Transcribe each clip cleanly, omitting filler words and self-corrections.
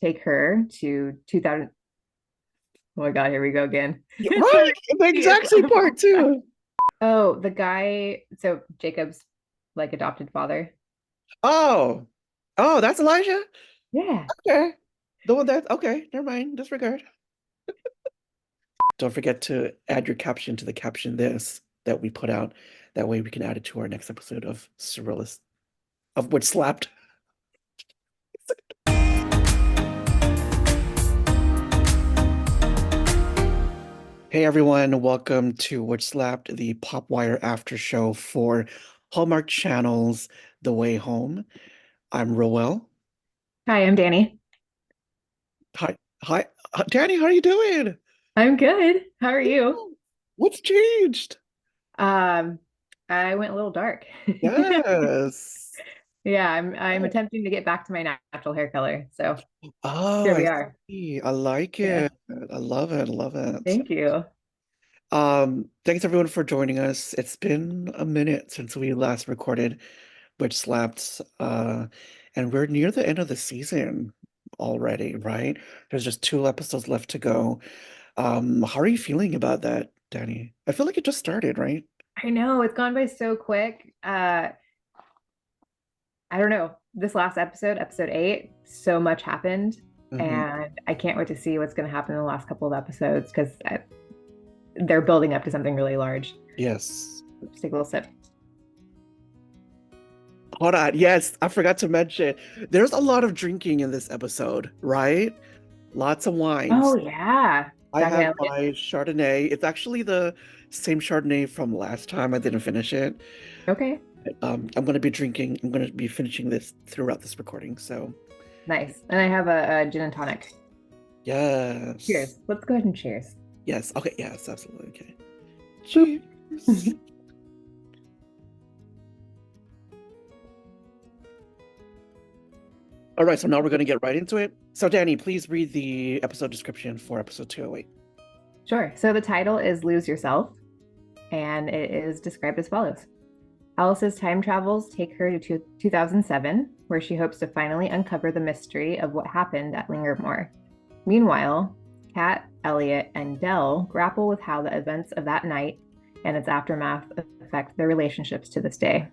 take her to 2000. Oh my God, here we go again. Yeah, It's right, a the repeat. exact same part too. Oh, the guy, so Jacob's like adopted father. Oh, oh, that's Elijah. Yeah. Okay, the one that okay. Never mind. Disregard. Don't forget to add your caption to the caption this that we put out. That way we can add it to our next episode of Surrealist of Which Slapped. Hey everyone, welcome to Which Slapped, the PopWire after show for Hallmark Channel's The Way Home. I'm Rowell. Hi, I'm Dani. Hi, hi, Dani. How are you doing? I'm good. How are you? Ooh, what's changed? Um, I went a little dark. Yes. Yeah, I'm attempting to get back to my natural hair color. So Oh, here we I are. see. I like Yeah. it. I love it. I love it. Thank you. Thanks everyone for joining us. It's been a minute since we last recorded Which Slapped, and we're near the end of the season already, right? There's just two episodes left to go. How are you feeling about that, Dani? I feel like it just started, right? I know it's gone by so quick. I don't know. This last episode, episode 8, so much happened, Hmm. and I can't wait to see what's going to happen in the last couple of episodes because they're building up to something really large. Yes. Just take a little sip. Hold on. Yes, I forgot to mention there's a lot of drinking in this episode, right? Lots of Oh wines. yeah, I talking have about Elliot. my Chardonnay. It's actually the same Chardonnay from last time. I didn't finish it. Okay, I'm going to be finishing this throughout this recording. So, nice. And I have a gin and tonic. yes. Cheers. Let's go ahead and cheers. Yes. Okay. Yes, absolutely. Okay. Boop. Cheers. All right. So now we're going to get right into it. So, Dani, please read the episode description for episode 208. Sure. So the title is Lose Yourself, and it is described as follows. Alice's time travels take her to 2007, where she hopes to finally uncover the mystery of what happened at Lingermore. Meanwhile, Kat, Elliot, and Dell grapple with how the events of that night and its aftermath affect their relationships to this day.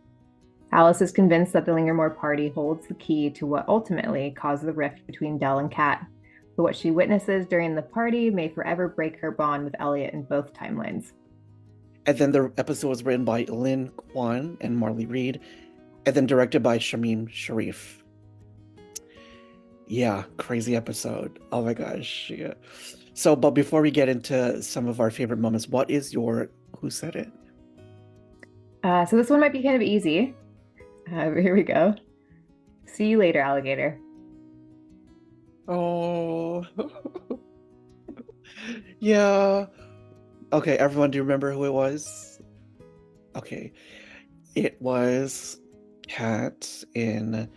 Alice is convinced that the Lingermore party holds the key to what ultimately caused the rift between Dell and Kat, but what she witnesses during the party may forever break her bond with Elliot in both timelines. And then the episode was written by Lynn Kwan and Marley Reed, and then directed by Shamim Sharif. Yeah, crazy episode. Oh my gosh. Yeah. So, but before we get into some of our favorite moments, what is your who said it? So this one might be kind of easy. Here we go. See you later, alligator. Oh, yeah. Okay, everyone, do you remember who it was? Okay, it was Cat in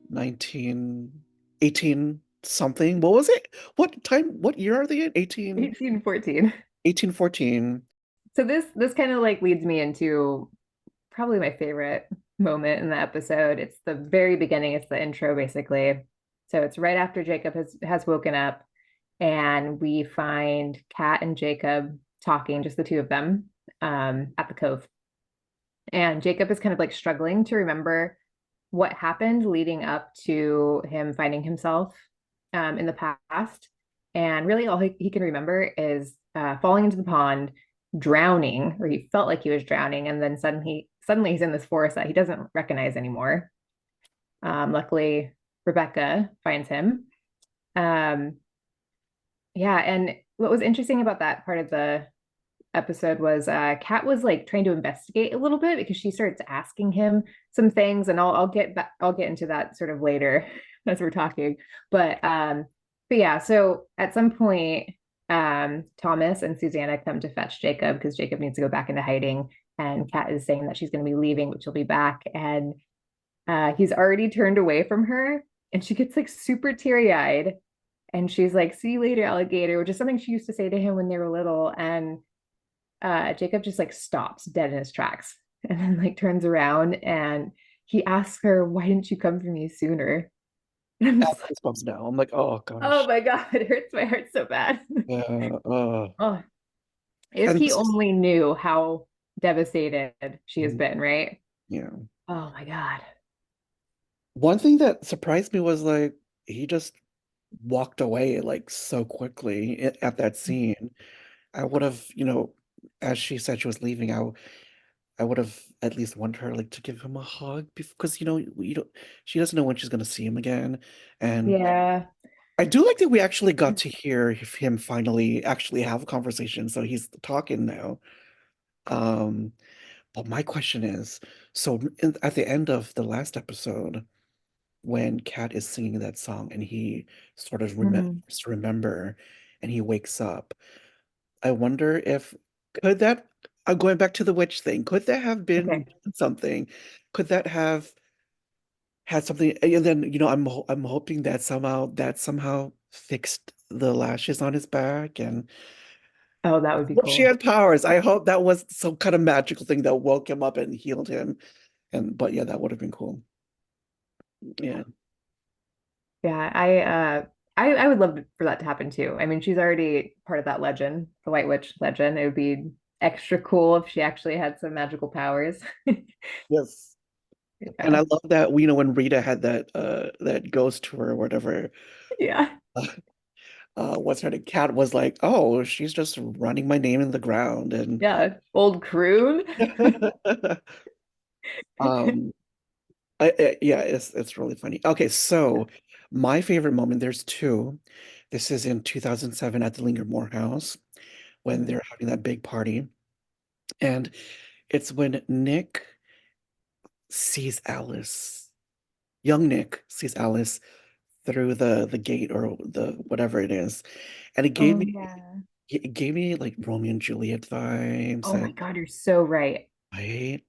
1918 something. What was it? What time? What year are they in? 1814. 1814. So this kind of like leads me into probably my favorite moment in the episode. It's the very beginning, it's the intro basically. So it's right after Jacob has woken up and we find Kat and Jacob talking, just the two of them, at the cove. And Jacob is kind of like struggling to remember what happened leading up to him finding himself in the past. And really, all he can remember is falling into the pond, drowning, or he felt like he was drowning, and then suddenly he's in this forest that he doesn't recognize anymore. Luckily, Rebecca finds him. Um, yeah, and what was interesting about that part of the episode was Kat was like trying to investigate a little bit because she starts asking him some things, and I'll get into that sort of later as we're talking. But yeah, so at some point, Thomas and Susanna come to fetch Jacob because Jacob needs to go back into hiding, and Kat is saying that she's going to be leaving, but she'll be back, and he's already turned away from her, and she gets like super teary eyed. And she's like, "See you later, alligator," which is something she used to say to him when they were little. And Jacob just like stops dead in his tracks and then like turns around and he asks her, "Why didn't you come for me sooner?" And I'm I have just like, goosebumps now. I'm like, oh oh gosh. my God, it hurts my heart so bad. Yeah. Oh, if And he this is, only knew how devastated she has been, right? yeah. Oh my God. One thing that surprised me was like he just walked away like so quickly at that scene. I would have, as she said she was leaving, I would have at least wanted her like to give him a hug because you don't she doesn't know when she's gonna see him again. And Yeah. I do like that we actually got to hear him finally actually have a conversation. So he's talking now. Um, but my question is, so at the end of the last episode, when Kat is singing that song and he sort of Mhm. remember and he wakes up, I wonder if could that I'm going back to the witch thing, could that have been Okay. something? Could that have had something? And then, I'm hoping that somehow fixed the lashes on his back and Oh, that would be well, she cool. had powers. I hope that was some kind of magical thing that woke him up and healed him. And but yeah, that would have been cool. Yeah. Yeah, I would love for that to happen too. I mean, she's already part of that legend, the White Witch legend. It would be extra cool if she actually had some magical powers. Yes. And I Yeah. love that, when Rita had that ghost tour or whatever, Yeah. uh, what's her name? Cat was like, oh, she's just running my name in the ground. And Yeah. Old croon. um yeah, it's really funny. Okay, so my favorite moment, there's two. This is in 2007 at the Lingermore house when Mhm. they're having that big party. And it's when young Nick sees Alice through the gate or the whatever it is. And Oh yeah. it gave me like Romeo and Juliet vibes Oh my and God, you're so right. right.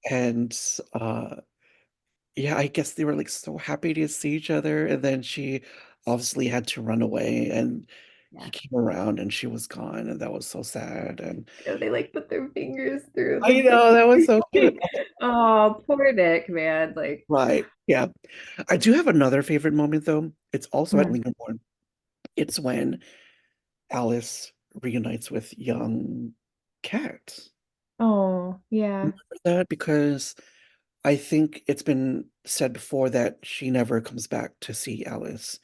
And yeah, I guess they were like so happy to see each other. And then she obviously had to run away and he Yeah. came around and she was gone. And that was so sad. And Yeah, they like put their fingers through I the know that was so cute. thing. Oh, poor Nick, man. Like, Right. Yeah. I do have another favorite moment though. It's also at mhm. Lincoln. It's when Alice reunites with young Cat. Oh, yeah. Remember that? Because I think it's been said before that she never comes back to see Alice.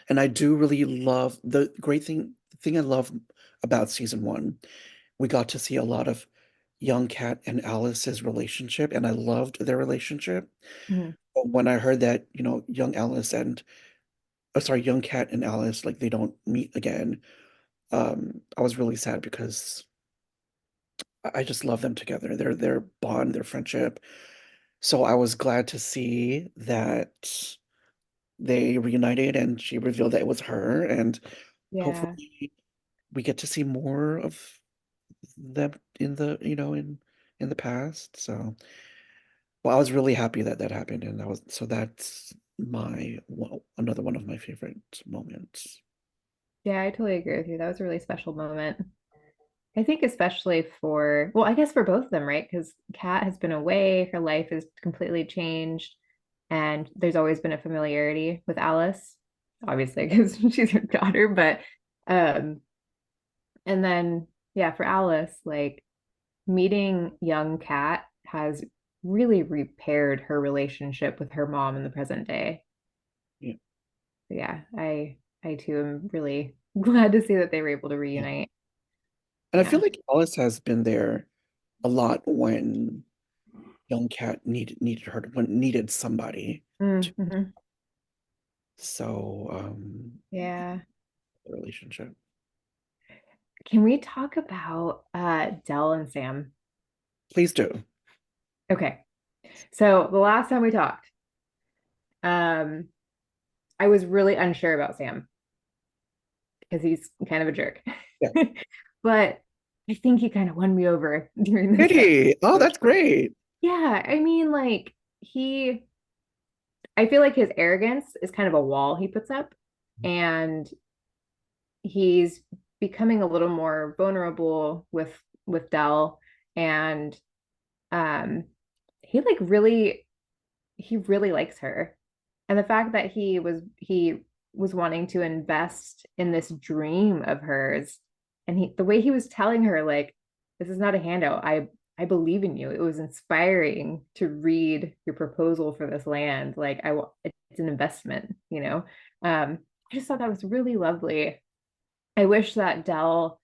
And I do really love the thing I love about season one, we got to see a lot of young Cat and Alice's relationship, and I loved their relationship. Mhm. But when I heard that, young Cat and Alice, like they don't meet again, I was really sad because I just love them together. Their bond, their friendship. So I was glad to see that they reunited and she revealed that it was her. And Yeah. hopefully we get to see more of them in the past. So, well, I was really happy that that happened. And that's another one of my favorite moments. Yeah, I totally agree with you. That was a really special moment. I think especially for, well, I guess for both of them, right? Because Kat has been away, her life has completely changed, and there's always been a familiarity with Alice, obviously, because she's her daughter, but um, and then yeah, for Alice, like meeting young Kat has really repaired her relationship with her mom in the present day. Yeah. So yeah, I too am really glad to see that they were able to Yeah. reunite. And I feel Yeah. like Alice has been there a lot when young Cat needed her when needed somebody to Mm-hmm. so Yeah. the relationship. Can we talk about Dell and Sam? Please do. Okay. So the last time we talked, um, I was really unsure about Sam because he's kind of a jerk. Yeah. But I think he kind of won me over during this Kitty. Oh, episode. that's great. Yeah, I mean, like I feel like his arrogance is kind of a wall he puts up, and he's becoming a little more vulnerable with Dell, and um, he like really he really likes her. And the fact that he was wanting to invest in this dream of hers, and the way he was telling her, like, this is not a handout. I believe in you. It was inspiring to read your proposal for this land. Like, it's an investment, you know. I just thought that was really lovely. I wish that Dell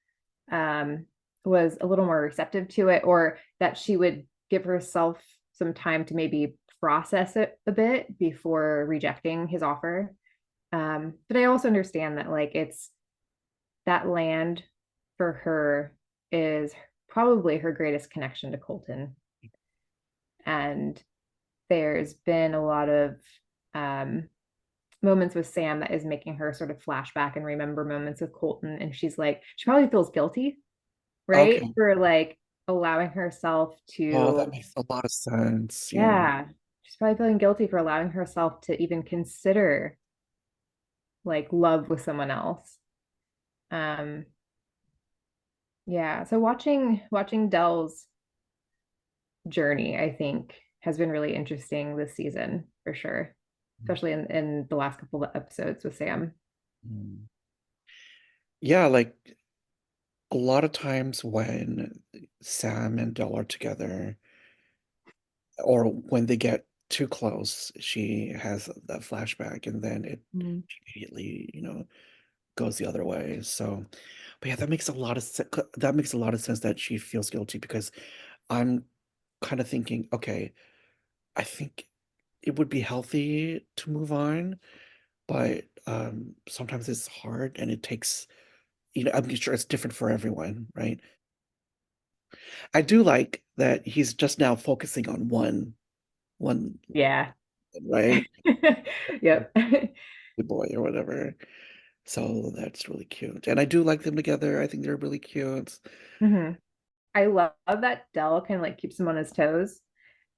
um, was a little more receptive to it, or that she would give herself some time to maybe process it a bit before rejecting his offer. But I also understand that, like, it's that land for her is probably her greatest connection to Colton. And there's been a lot of um, moments with Sam that is making her sort of flashback and remember moments with Colton. And she's like, she probably feels guilty, right? Okay. For like allowing herself Oh, that to, makes a lot of sense. Yeah. yeah, she's probably feeling guilty for allowing herself to even consider like love with someone else. Um, yeah. So watching Dell's journey, I think, has been really interesting this season for sure, especially in the last couple of episodes with Sam. Mm. Yeah, like a lot of times when Sam and Del are together, or when they get too close, she has that flashback, and then it Mm. immediately, goes the other way. So, but yeah, that makes a lot of sense. That makes a lot of sense that she feels guilty because I'm kind of thinking, okay, I think it would be healthy to move on, but sometimes it's hard and it takes, I'm sure it's different for everyone, right? I do like that he's just now focusing on one, Yeah. right? Yep. The boy or whatever. So that's really cute. And I do like them together. I think they're really cute. Hmm. I love that Dell kind of like keeps him on his toes,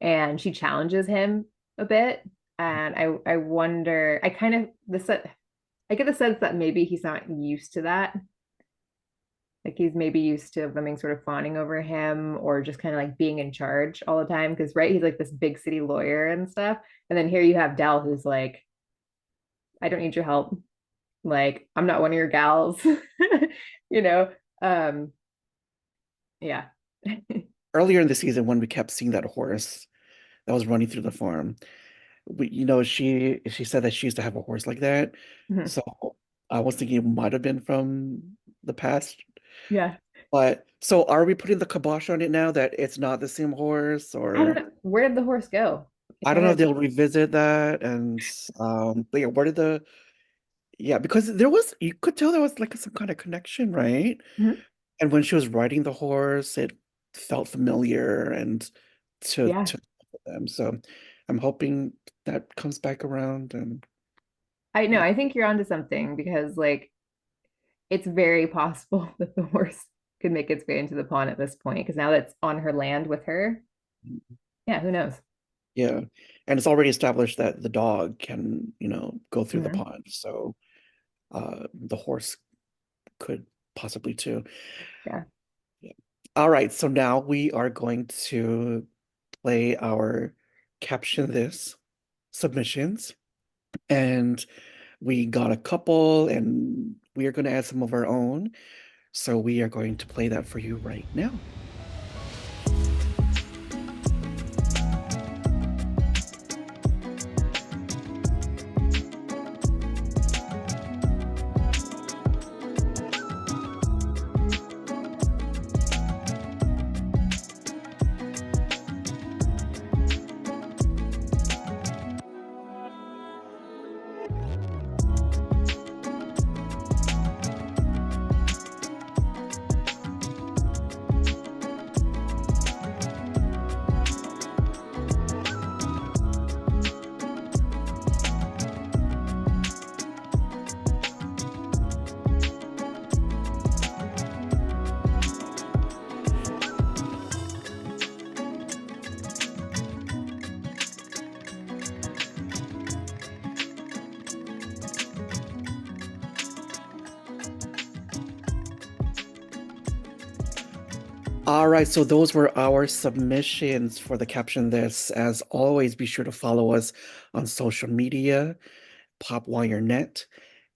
and she challenges him a bit. And I wonder, I kind of I get the sense that maybe he's not used to that. Like he's maybe used to women sort of fawning over him or just kind of like being in charge all the time. Because right, he's like this big city lawyer and stuff. And then here you have Dell who's like, I don't need your help. Like, I'm not one of your gals, you know? Um, yeah. Earlier in the season, when we kept seeing that horse that was running through the farm, she said that she used to have a horse like that. Mhm. So I was thinking it might have been from the past. Yeah. But so are we putting the kibosh on it now that it's not the same horse, I don't or know. Where did the horse go? It I don't kind know if of, they'll revisit that. And but yeah, where did the yeah, because there was, you could tell there was like some kind of connection, right? mhm. And when she was riding the horse, it felt familiar and Yeah. to them. So I'm hoping that comes back around. And I know. yeah. I think you're onto something because, like, it's very possible that the horse could make its way into the pond at this point because now that's on her land with her. Yeah, who knows? Yeah. And it's already established that the dog can, go through the Mhm. pond. So the horse could possibly too. Yeah. Yeah. All right. So now we are going to play our caption this submissions. And we got a couple, and we are going to add some of our own. So we are going to play that for you right now. All right, so those were our submissions for the Caption This. As always, be sure to follow us on social media, PopWire Net,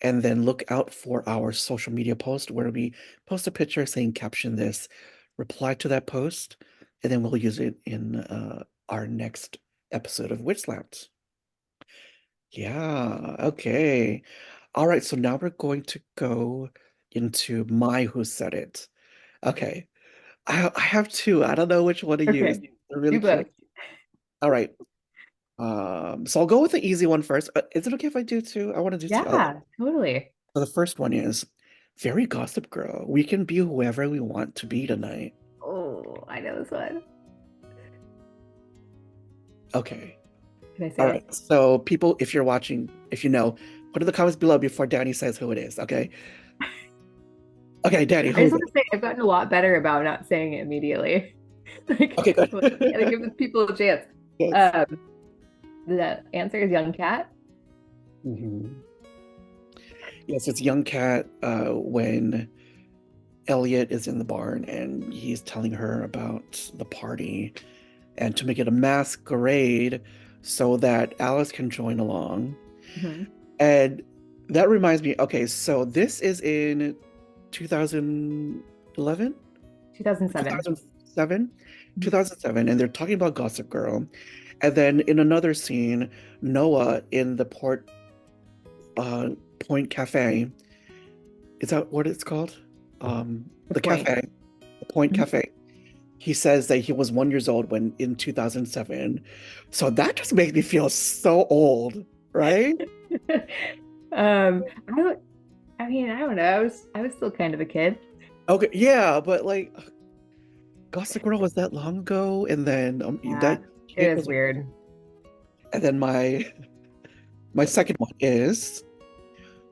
and then look out for our social media post where we post a picture saying Caption This. Reply to that post, and then we'll use it in our next episode of WitchSlapped. Yeah, okay. All right, so now we're going to go into my Who Said It. Okay. I have two. I don't know which one to use. Okay, I'm really do curious. both. All right. So I'll go with the easy one first. Is it okay if I do two? I want to do two. Okay. Yeah, totally. So the first one is very Gossip Girl. We can be whoever we want to be tonight. Oh, I know this one. Okay. Can I say All it? right. So people, if you're watching, if you know, put in the comments below before Dani says who it is. Okay. Okay, Dani, I who just is want it? to say I've gotten a lot better about not saying it immediately. Like, Okay, good. gotta give the people a chance. Yes. Um, the answer is young cat. Mhm. Yes, it's young cat when Elliot is in the barn and he's telling her about the party and to make it a masquerade so that Alice can join along. Mhm. And that reminds me, okay, so this is in 2011, 2007. 2007, 2007, and they're talking about Gossip Girl. And then in another scene, Noah in the uh, Point Cafe, is that what it's called? The The point. cafe, the Point Mhm. Cafe. He says that he was 1 years old when in 2007. So that just makes me feel so old, right? I don't. I mean, I don't know. I was still kind of a kid. Okay, yeah, but like Gossip Girl was that long ago, and then Yeah, that it kid is was, weird. and then my second one is,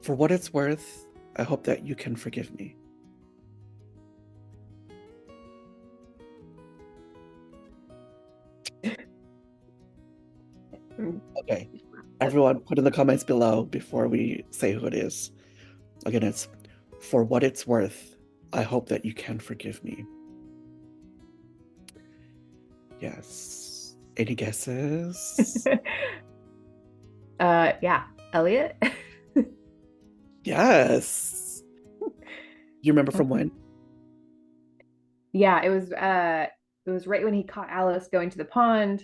for what it's worth, I hope that you can forgive me. Mm. Okay, everyone, put in the comments below before we say who it is. Again, it's for what it's worth, I hope that you can forgive me. Yes. Any guesses? Yeah, Elliot. Yes. You remember from when? Yeah, it was right when he caught Alice going to the pond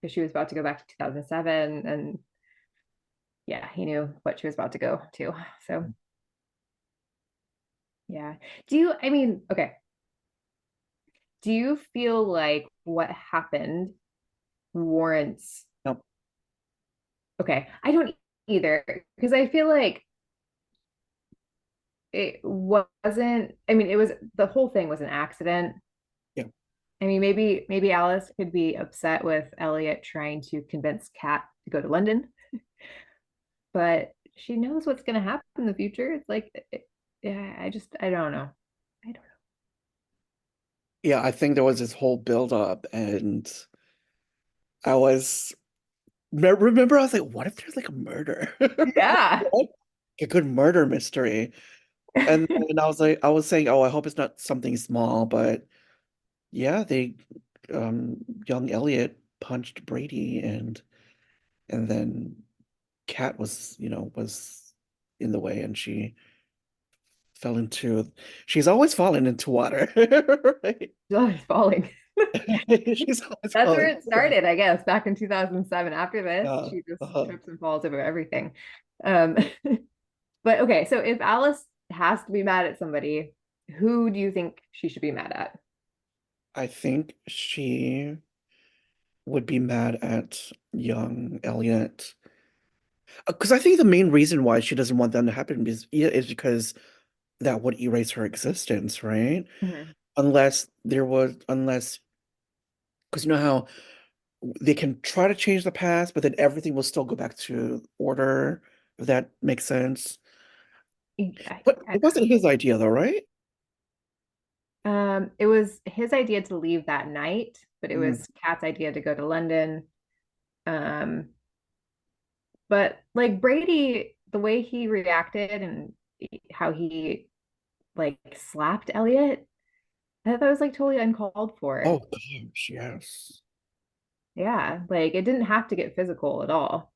because she was about to go back to 2007, and yeah, he knew what she was about to go to. So yeah. I mean, okay, do you feel like what happened warrants? No. Okay, I don't either because I feel like it wasn't, I mean, it was, the whole thing was an accident. Yeah. I mean, maybe Alice could be upset with Elliot trying to convince Kat to go to London, but she knows what's going to happen in the future. It's like, yeah, I don't know. I don't know. Yeah, I think there was this whole build up and I was remember I was like, what if there's like a murder? Yeah. What? A good murder mystery. And then I was saying, oh, I hope it's not something small, but yeah, they um young Elliot punched Brady and then Kat was, was in the way and she fell into she's always fallen into water, right? Oh, it's falling. She's always That's where falling. it started, I guess, back in 2007. After this, Yeah. she just Uh-huh. trips and falls over everything. Um, but okay, so if Alice has to be mad at somebody, who do you think she should be mad at? I think she would be mad at young Elliot. Because I think the main reason why she doesn't want them to happen is because that would erase her existence, right? Mhm. Unless, because you know how they can try to change the past, but then everything will still go back to order, if that makes sense. Yeah, But it wasn't his idea though, right? it was his idea to leave that night, but it Mm, was Kat's idea to go to London. Um, but like Brady, the way he reacted and how he like slapped Elliot, I thought that was like totally uncalled Oh for. gosh, yes. Yeah, like it didn't have to get physical at all.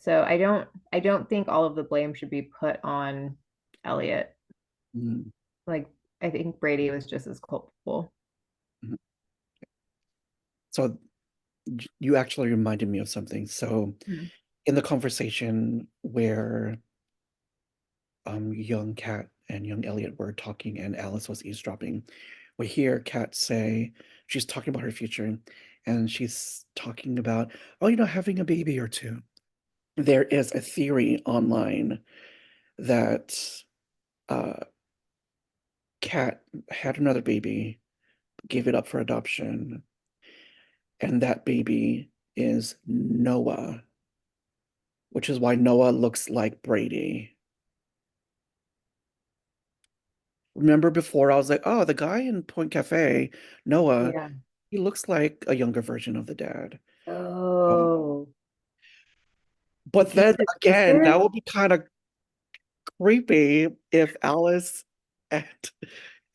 So I don't think all of the blame should be put on Elliot. Mm, Like I think Brady was just as culpable. mhm. So you actually reminded me of something. So Hmm. in the conversation where young Kat and young Elliot were talking and Alice was eavesdropping, we hear Kat say she's talking about her future and she's talking about, oh, having a baby or two. There is a theory online that uh Kat had another baby, gave it up for adoption, and that baby is Noah, which is why Noah looks like Brady. Remember before I was like, oh, the guy in Point Cafe, Noah, Yeah. he looks like a younger version of the dad. Um, Oh, is but he then his again, sister? that would be kind of creepy if Alice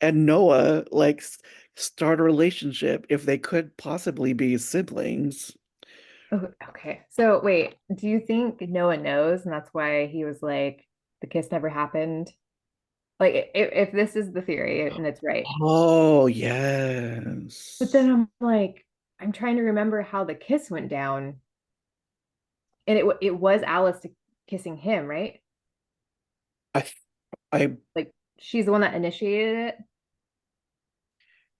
and Noah start a relationship if they could possibly be siblings. Oh, okay. So wait, do you think Noah knows and that's why he was like the kiss never happened? Like if this is the theory and it's right. Oh, But then yes. I'm like, I'm trying to remember how the kiss went down. And it was Alice kissing him, right? I I Like she's the one that initiated it.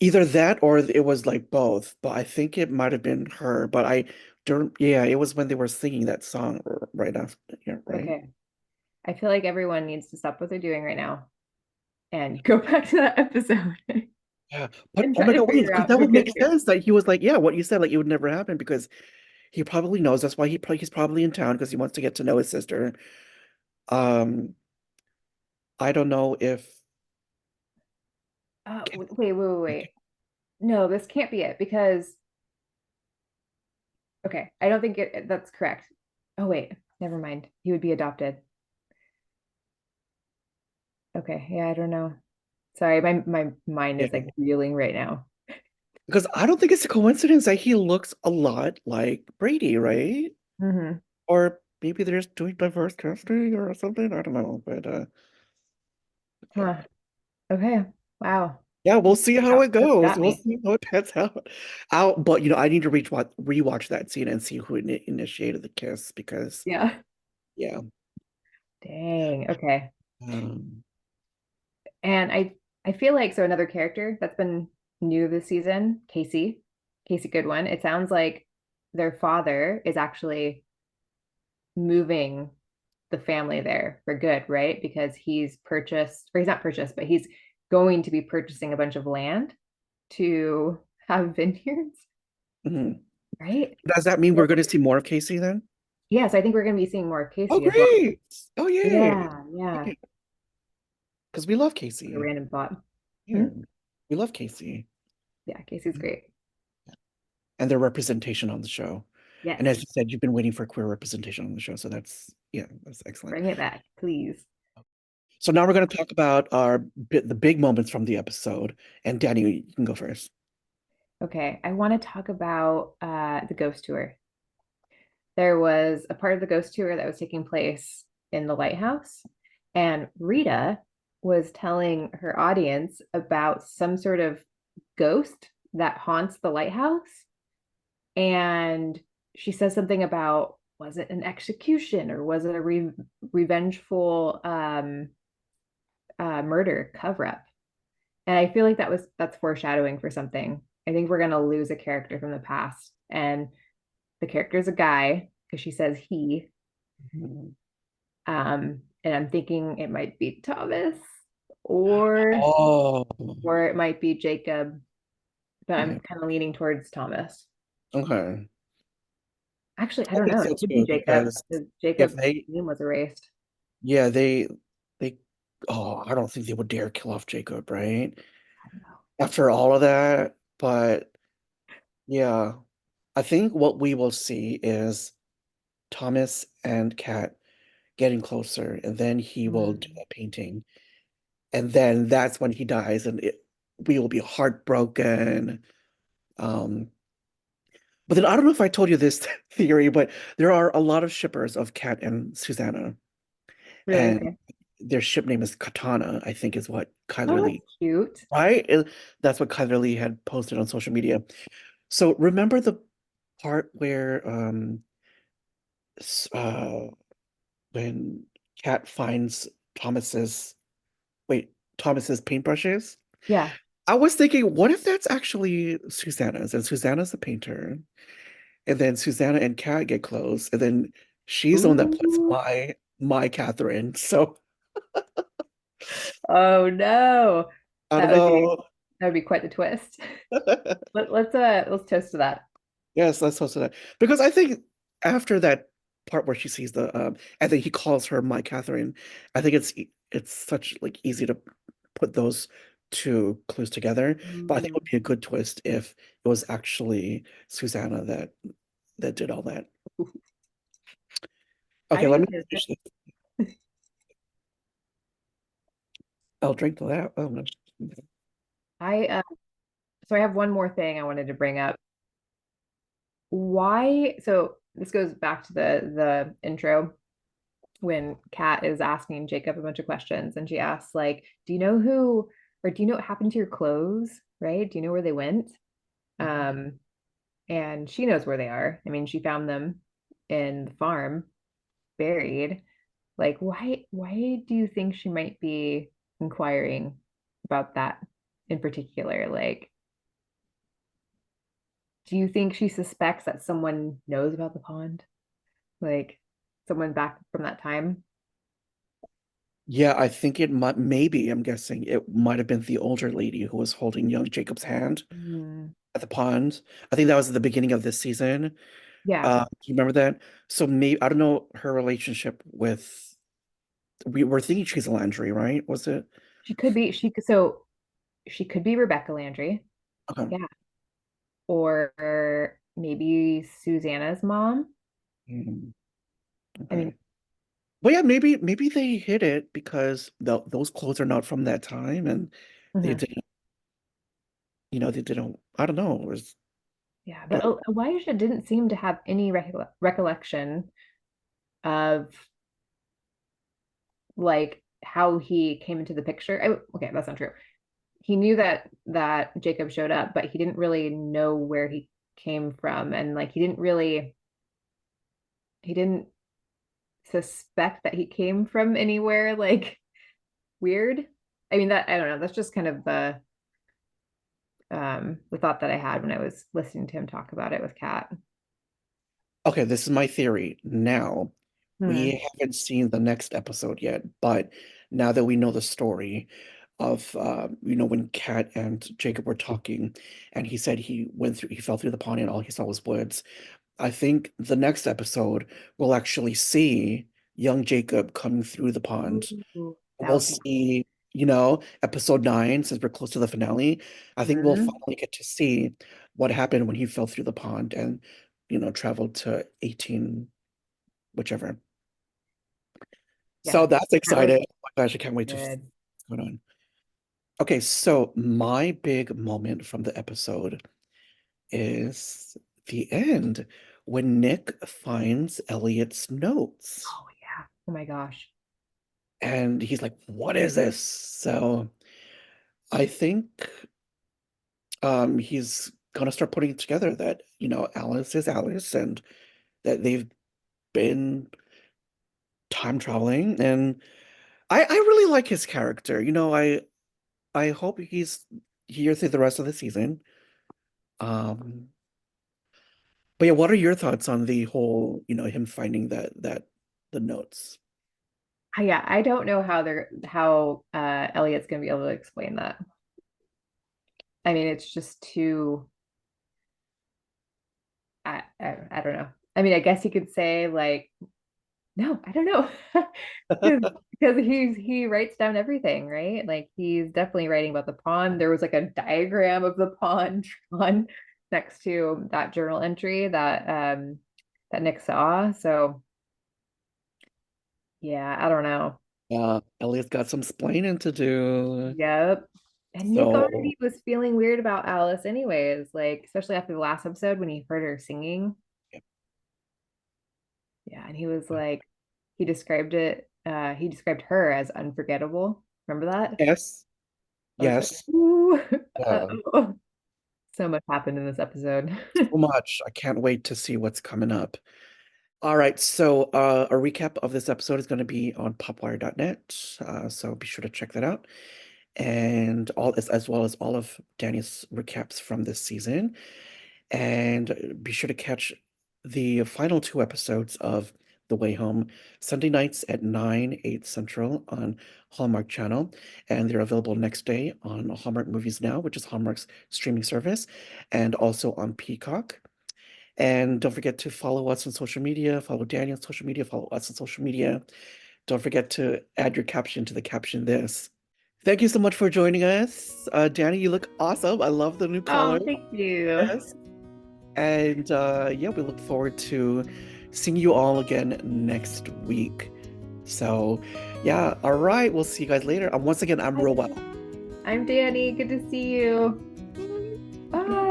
Either that or it was like both, but I think it might have been her. But I don't, yeah, it was when they were singing that song right after, yeah, right? Okay. I feel like everyone needs to stop what they're doing right now and go back to that episode Yeah. But and oh try my to God, wait, figure because out that who would it make is. sense that he was like, yeah, what you said, like it would never happen because he probably knows. That's why he's probably in town because he wants to get to know his sister. Um, I don't know if Wait. No, this can't be it because okay, I don't think that's correct. Oh wait, never mind. He would be adopted. Okay, yeah, I don't know. Sorry, my mind yeah, is like reeling right now. because I don't think it's a coincidence that he looks a lot like Brady, right? Hmm. Or maybe they're just doing diverse casting or something. I don't know, but yeah. Huh. Okay. Wow. Yeah, we'll see how Wow, it that's goes. got We'll me. see how it pans out. But I need to rewatch that scene and see who initiated the kiss because Yeah. yeah. Dang. Okay. Um, And I feel like so another character that's been new this season, Casey Goodwin. It sounds like their father is actually moving the family there for good, right? Because he's purchased, or he's not purchased, but he's going to be purchasing a bunch of land to have vineyards, mhm. right? Does that mean we're So, going to see more of Casey then? yeah, so I think we're going to be seeing more of Oh, Casey as well. great. Oh, yay. Yeah. Because we love A Casey. random thought. Yeah, Hmm? we love Casey Yeah, Casey's great. and their representation on the show. And as Yes. you said, you've been waiting for queer representation on the show. So that's excellent. Bring it back, please. So now we're going to talk about the big moments from the episode. And Dani, you can go first. Okay, I want to talk about the ghost tour. There was a part of the ghost tour that was taking place in the lighthouse, and Rita was telling her audience about some sort of ghost that haunts the lighthouse. And she says something about was it an execution or was it a revengeful murder cover up? And I feel like that's foreshadowing for something. I think we're gonna lose a character from the past, and the character is a guy because she says he. Mhm. And I'm thinking it might be Thomas or Oh, or it might be Jacob, but I'm yeah. kind of leaning towards Thomas. Okay. Actually, I I don't think know. so It could be too, Jacob because because if Jacob's they, name was erased. yeah, they, oh, I don't think they would dare kill off Jacob, right? I don't know. After all of that. But yeah, I think what we will see is Thomas and Kat getting closer, and then he will do Mm. that painting. And then that's when he dies, and we will be heartbroken. Um, but then I don't know if I told you this theory, but there are a lot of shippers of Kat and Susanna, Really? and Okay. their ship name is Katana, I think is what Oh, Chyler that's Leigh, cute. right? That's what Chyler Leigh had posted on social media. So remember the part where s- uh when Kat finds Thomas's wait, Thomas's paintbrushes? Yeah. I was thinking, what if that's actually Susanna's and Susanna's the painter? And then Susanna and Kat get close, and then she's the one that puts Ooh. my Catherine. So Oh no. I don't That would be know. that would be quite the twist. Let's toast to that. Yes, let's host that. Because I think after that part where she sees the and then he calls her my Catherine, I think it's such like easy to put those two clues together. But I think it Ooh. would be a good twist if it was actually Susanna that did all that. Okay, I'm let me into finish it. this. I'll drink to that. Oh no. I so I have one more thing I wanted to bring up. Why? So this goes back to the intro when Kat is asking Jacob a bunch of questions, and she asks like, "Do you know who, or do you know what happened to your clothes? Right? Do you know where they went?" Um, and she knows where they are. I mean, she found them in the farm, buried. Like, why do you think she might be inquiring about that in particular? Like, do you think she suspects that someone knows about the pond? Like someone back from that time? Yeah, I think it might, maybe, I'm guessing it might have been the older lady who was holding young Jacob's hand Mm, at the pond. I think that was at the beginning of this season. yeah, Do you remember that? So maybe, I don't know her relationship with, we were thinking she's Landry, right? Was it? she could be. She could be Rebecca Landry. Okay. Yeah, or maybe Susanna's mom. Mm, I mean, okay. Well, yeah, maybe they hid it because those clothes are not from that time and they mhm. didn't, they didn't, I don't know. It was, Yeah, but Elijah didn't seem to have any recollection of like how he came into the picture. Okay, that's not true. He knew that Jacob showed up, but he didn't really know where he came from, and like he didn't suspect that he came from anywhere like weird. I mean that I don't know. That's just kind of the thought that I had when I was listening to him talk about it with Kat. okay, this is my theory. Now, Hmm. we haven't seen the next episode yet, but now that we know the story of when Kat and Jacob were talking and he said he fell through the pond and all he saw was woods. I think the next episode we'll actually see young Jacob coming through the pond. Ooh, that We'll would be see, episode 9, since we're close to the finale. I think we'll cool. finally get to see what happened when he fell through the pond and, traveled to 18, whichever. Yeah, So that's that would excited. be Oh my gosh, I can't wait to see good. what's going on. Okay, so my big moment from the episode is the end when Nick finds Elliot's notes. Oh yeah. Oh my gosh. And he's like, what is this? So I think he's gonna start putting it together that, Alice is Alice and that they've been time traveling. And I really like his character. I hope he's here through the rest of the season. Um, but yeah, what are your thoughts on the whole, him finding that the notes? Yeah, I don't know how Elliot's gonna be able to explain that. I mean, it's just too I don't know. I mean, I guess you could say like, no, I don't know. Because he writes down everything, right? Like he's definitely writing about the pond. There was like a diagram of the pond drawn next to that journal entry that Nick saw. So yeah, I don't know. Elliot's got some splaining to do. Yep. And Nick So already was feeling weird about Alice anyways, like especially after the last episode when he heard her singing. Yeah, and he was like, he described her as unforgettable. Remember that? yes, I was like, yes, ooh, yeah, uh-oh. So much happened in this episode. so much. I can't wait to see what's coming up. All right, so a recap of this episode is going to be on popwire.net. So be sure to check that out. And as well as all of Dani's recaps from this season. And be sure to catch the final two episodes of The Way Home Sunday nights at 9, 8 Central on Hallmark Channel. And they're available next day on Hallmark Movies Now, which is Hallmark's streaming service, and also on Peacock. And don't forget to follow us on social media, follow Dani on social media, follow us on social media. Don't forget to add your caption to the caption this. Thank you so much for joining us. Dani, you look awesome. I love the new color. Oh, thank you. Yes. And yeah, we look forward to seeing you all again next week. So yeah, all right. We'll see you guys later. Once again, I'm Rowell. I'm Dani. Good to see you. Bye.